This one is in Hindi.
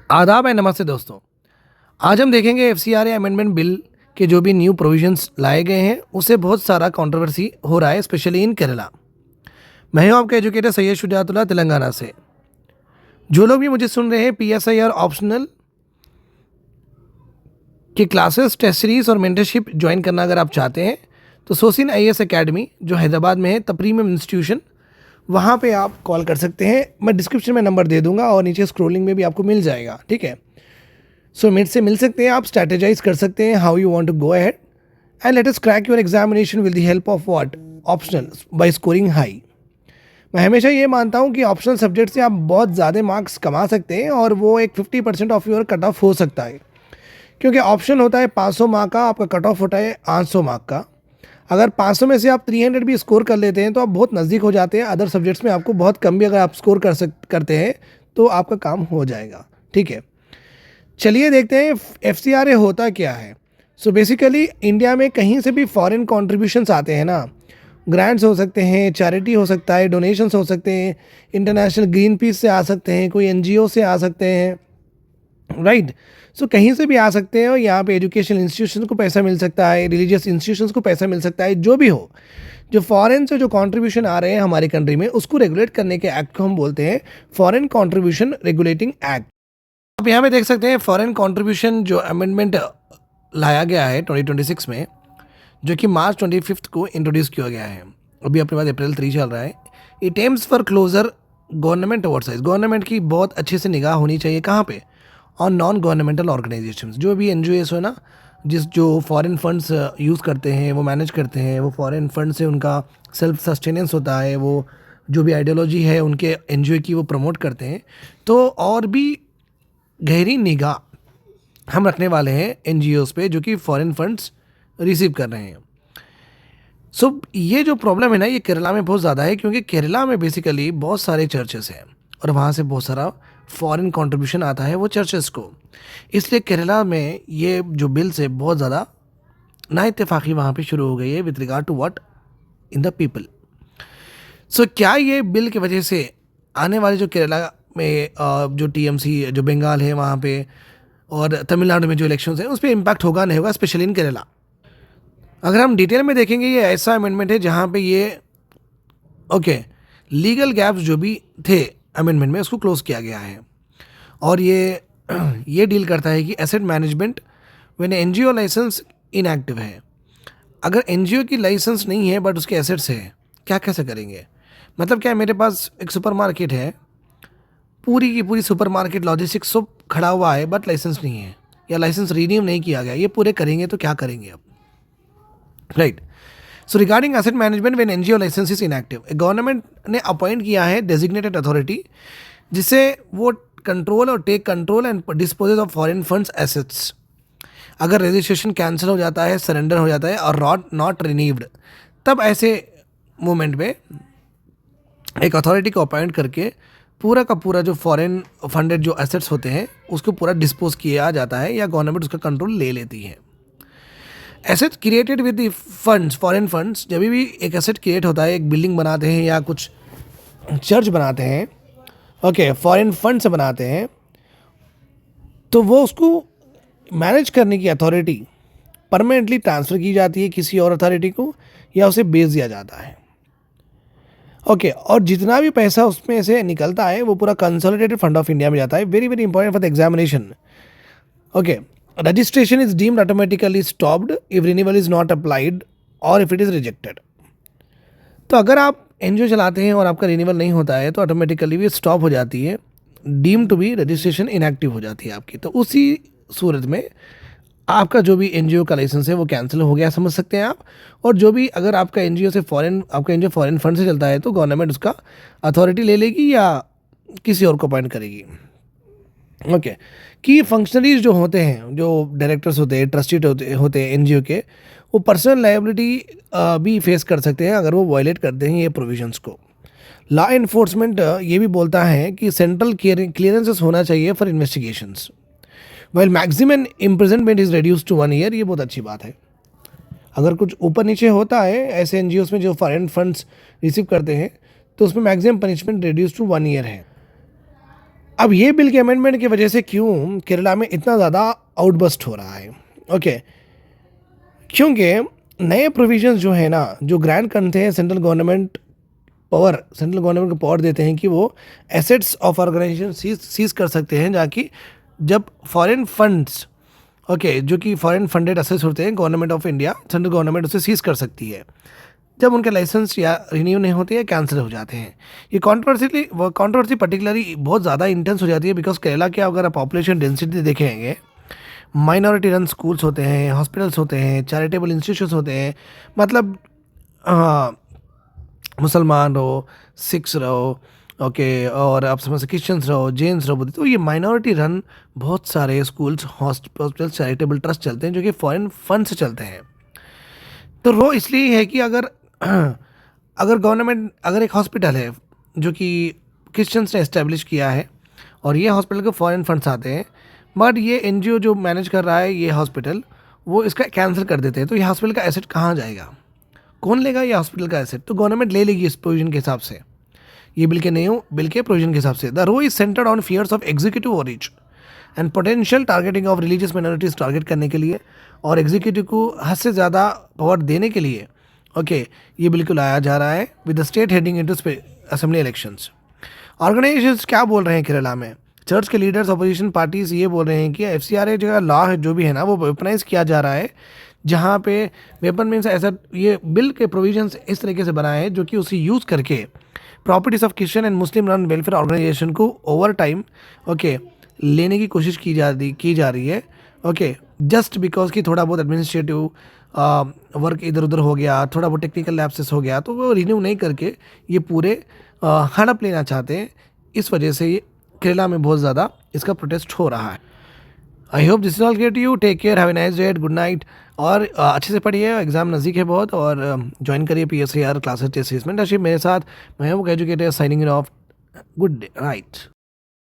आदाब है, नमस्ते दोस्तों। आज हम देखेंगे एफसीआरए अमेंडमेंट बिल के जो भी न्यू प्रोविजंस लाए गए हैं उससे बहुत सारा कंट्रोवर्सी हो रहा है, स्पेशली इन केरला। मैं हूं आपका एजुकेटर सैयद शुजातुल्लाह तेलंगाना से। जो लोग भी मुझे सुन रहे हैं पीएसआई और ऑप्शनल के क्लासेस, टेस्ट सीरीज और मेंटरशिप ज्वाइन करना अगर आप चाहते हैं तो सोसिन आईएएस एकेडमी जो हैदराबाद में है, तप्रीम इंस्टीट्यूशन, वहाँ पे आप कॉल कर सकते हैं। मैं डिस्क्रिप्शन में नंबर दे दूंगा और नीचे स्क्रोलिंग में भी आपको मिल जाएगा, ठीक है। सो मेरे से मिल सकते हैं, आप स्ट्रैटेजाइज कर सकते हैं how you want to go ahead and let us crack your examination with the help of what optional by scoring high. मैं हमेशा ये मानता हूँ कि ऑप्शनल सब्जेक्ट से आप बहुत ज़्यादा मार्क्स कमा सकते हैं और वो एक 50% ऑफ योर कट ऑफ हो सकता है, क्योंकि ऑप्शनल होता है 500 मार्क का, आपका कट ऑफ होता है 800 मार्क का। अगर 500 में से आप 300 भी स्कोर कर लेते हैं तो आप बहुत नज़दीक हो जाते हैं। अदर सब्जेक्ट्स में आपको बहुत कम भी अगर आप स्कोर करते हैं तो आपका काम हो जाएगा, ठीक है। चलिए देखते हैं एफसीआरए होता क्या है। सो बेसिकली इंडिया में कहीं से भी फॉरेन कॉन्ट्रीब्यूशंस आते हैं ना, ग्रांट्स हो सकते हैं, चैरिटी हो सकता है, डोनेशंस हो सकते हैं, इंटरनेशनल ग्रीन पीस से आ सकते हैं, कोई एनजीओ से आ सकते हैं, राइट। सो कहीं से भी आ सकते हैं और यहाँ पे एजुकेशनल इंस्टीट्यूशन को पैसा मिल सकता है, रिलीजियस इंस्टीट्यूशंस को पैसा मिल सकता है। जो भी हो, जो फॉरेन से जो कंट्रीब्यूशन आ रहे हैं हमारी कंट्री में, उसको रेगुलेट करने के एक्ट को हम बोलते हैं फॉरेन कंट्रीब्यूशन रेगुलेटिंग एक्ट। आप यहाँ पे देख सकते हैं फॉरेन कंट्रीब्यूशन जो अमेंडमेंट लाया गया है 2026 में, जो कि मार्च 25 को इंट्रोड्यूस किया गया है। अभी अपने पास अप्रैल 3 चल रहा है। It aims for closer government oversight. Government की बहुत अच्छे से निगाह होनी चाहिए कहाँ पे, और नॉन गवर्नमेंटल ऑर्गेनाइजेशंस, जो भी एनजीओस हो ना, जो फॉरेन फंड्स यूज़ करते हैं, वो मैनेज करते हैं, वो फॉरेन फंड से उनका सेल्फ सस्टेनेंस होता है, वो जो भी आइडियोलॉजी है उनके एनजीओ की वो प्रमोट करते हैं। तो और भी गहरी निगाह हम रखने वाले हैं एनजीओस पे जो कि फॉरेन फंड्स रिसीव कर रहे हैं। सो ये जो प्रॉब्लम है ना, ये केरला में बहुत ज़्यादा है, क्योंकि केरला में बेसिकली बहुत सारे चर्चेस हैं और वहाँ से बहुत सारा फॉरेन कंट्रीब्यूशन आता है वो चर्चेस को। इसलिए केरला में ये जो बिल्स है बहुत ज़्यादा ना इत्तेफाकी वहाँ पे शुरू हो गई है with regard to what in the people. So क्या ये बिल की वजह से आने वाले जो केरला में जो टीएमसी जो बंगाल है वहाँ पे और तमिलनाडु में जो इलेक्शंस हैं उस पर इम्पैक्ट होगा नहीं होगा, स्पेशली इन केरला? अगर हम डिटेल में देखेंगे, ये ऐसा अमेंडमेंट है जहाँ पे ये लीगल गैप्स जो भी थे अमेंडमेंट में उसको क्लोज किया गया है। और ये डील करता है कि asset management when NGO license inactive है। अगर एनजीओ की लाइसेंस नहीं है बट उसके एसेट्स है, क्या कैसे करेंगे? मतलब क्या, मेरे पास एक सुपरमार्केट है, पूरी की पूरी सुपरमार्केट लॉजिस्टिक्स सब खड़ा हुआ है बट लाइसेंस नहीं है या लाइसेंस रिन्यू नहीं किया गया, ये पूरे करेंगे तो क्या करेंगे अब, right. So regarding asset management when NGO license is inactive, government ने अपॉइंट किया है डेजिग्नेटेड अथॉरिटी जिससे वो कंट्रोल और take control and disposes of foreign funds assets. अगर रजिस्ट्रेशन कैंसिल हो जाता है, सरेंडर हो जाता है और नॉट रिन्यूड, तब ऐसे मोमेंट में एक अथॉरिटी को अपॉइंट करके पूरा का पूरा जो फॉरेन फंडेड जो एसेट्स होते हैं उसको पूरा डिस्पोज किया जाता है या गवर्नमेंट उसका कंट्रोल ले लेती है। Asset created with the funds, foreign funds, जब भी एक एसेट क्रिएट होता है, एक बिल्डिंग बनाते हैं या कुछ चर्च बनाते हैं, फॉरेन फंड से बनाते हैं, तो वो उसको मैनेज करने की अथॉरिटी परमानेंटली ट्रांसफ़र की जाती है किसी और अथॉरिटी को या उसे बेच दिया जाता है। और जितना भी पैसा उसमें से निकलता है वो पूरा कंसोलिडेटेड फंड ऑफ इंडिया में जाता है। Very very important for the examination. Registration is deemed automatically stopped if renewal is not applied और इफ इट इज़ रिजेक्टेड। तो अगर आप एनजीओ चलाते हैं और आपका रिन्यूअल नहीं होता है तो ऑटोमेटिकली भी स्टॉप हो जाती है, deem to be registration inactive हो जाती है आपकी। तो उसी सूरत में आपका जो भी एनजीओ का लाइसेंस है वो कैंसिल हो गया, समझ सकते हैं आप। और जो भी अगर आपका एनजीओ फॉरेन फंड से चलता है तो गवर्नमेंट उसका अथॉरिटी ले लेगी या किसी और को अपॉइंट करेगी। की फंक्शनरीज जो होते हैं, जो डायरेक्टर्स होते हैं, ट्रस्टी होते हैं एनजीओ के, वो पर्सनल लायबिलिटी भी फेस कर सकते हैं अगर वो वायलेट करते हैं ये प्रोविजंस को। लॉ एनफोर्समेंट ये भी बोलता है कि सेंट्रल क्लियरेंसेस होना चाहिए for investigations well maximum imprisonment is reduce to 1 year. ये बहुत अच्छी बात है। अगर कुछ ऊपर नीचे होता है ऐसे एनजीओस में जो फॉरेन फंड्स रिसीव करते हैं तो उसमें maximum punishment reduce to 1 year है। अब ये बिल के अमेंडमेंट की वजह से क्यों केरला में इतना ज़्यादा आउटबस्ट हो रहा है? ओके, क्योंकि नए प्रोविजंस जो है ना, जो ग्रांट करते हैं सेंट्रल गवर्नमेंट को पावर देते हैं कि वो एसेट्स ऑफ ऑर्गेनाइजेशन सीज कर सकते हैं, जाकि जब फॉरेन फंड्स जो कि फॉरेन फंडेड एसेट्स होते हैं, government of India, central government उसे सीज कर सकती है जब उनके लाइसेंस या रिन्यू नहीं होते या कैंसिल हो जाते हैं। ये कॉन्ट्रोवर्सी पर्टिकुलरली बहुत ज़्यादा इंटेंस हो जाती है, बिकॉज केरला के अगर आप पॉपुलेशन डेंसिटी देखेंगे, माइनॉरिटी रन स्कूल्स होते हैं, हॉस्पिटल्स होते हैं, चैरिटेबल इंस्टीट्यूशंस होते हैं, मतलब मुसलमान रहो, सिख्स रहो, और आप समझ क्रिश्चियंस रहो, जैन्स रहो, बुद्धिस्ट, तो ये माइनॉरिटी रन बहुत सारे स्कूल्स, हॉस्पिटल्स, चैरिटेबल ट्रस्ट चलते हैं जो कि फॉरेन फंड से चलते हैं। तो रो इसलिए है कि अगर अगर एक हॉस्पिटल है जो कि क्रिश्चियंस ने इस्टेब्लिश किया है और ये हॉस्पिटल के फॉरेन फंड्स आते हैं, बट ये एनजीओ जो मैनेज कर रहा है ये हॉस्पिटल, वो इसका कैंसिल कर देते हैं, तो ये हॉस्पिटल का एसेट कहाँ जाएगा? कौन लेगा ये हॉस्पिटल का एसेट? तो गवर्नमेंट ले लेगी इस प्रोविजन के हिसाब से, ये बिल के प्रोविजन के हिसाब से। The row is centred on fears of executive overreach and potential targeting of religious minorities target करने के लिए और एग्जीक्यूटिव को हद से ज़्यादा पावर देने के लिए ये बिल्कुल लाया जा रहा है with the state heading into assembly elections. Organisations क्या बोल रहे हैं केरला में? चर्च के लीडर्स, अपोजिशन पार्टीज ये बोल रहे हैं कि FCRA जो लॉ है जो भी है ना, वो वेपनाइज किया जा रहा है, जहाँ पे वेपन मीन्स ऐसा, ये बिल के प्रोविजंस इस तरीके से बनाए हैं जो कि उसे यूज़ करके properties of Christian and Muslim run welfare organization को ओवर टाइम लेने की कोशिश की जा रही है। जस्ट बिकॉज कि थोड़ा बहुत एडमिनिस्ट्रेटिव वर्क इधर उधर हो गया, थोड़ा बहुत टेक्निकल लैप्सेस हो गया, तो वो रिन्यू नहीं करके ये पूरे हड़प लेना चाहते हैं। इस वजह से ये केरला में बहुत ज़्यादा इसका प्रोटेस्ट हो रहा है। I hope this is all clear to you. Take care, have a nice day, good night. और अच्छे से पढ़िए, एग्जाम नज़दीक है बहुत, और ज्वाइन करिए PSCR classes test series mentorship मेरे साथ। मैं हूँ educator signing off. Good day, right.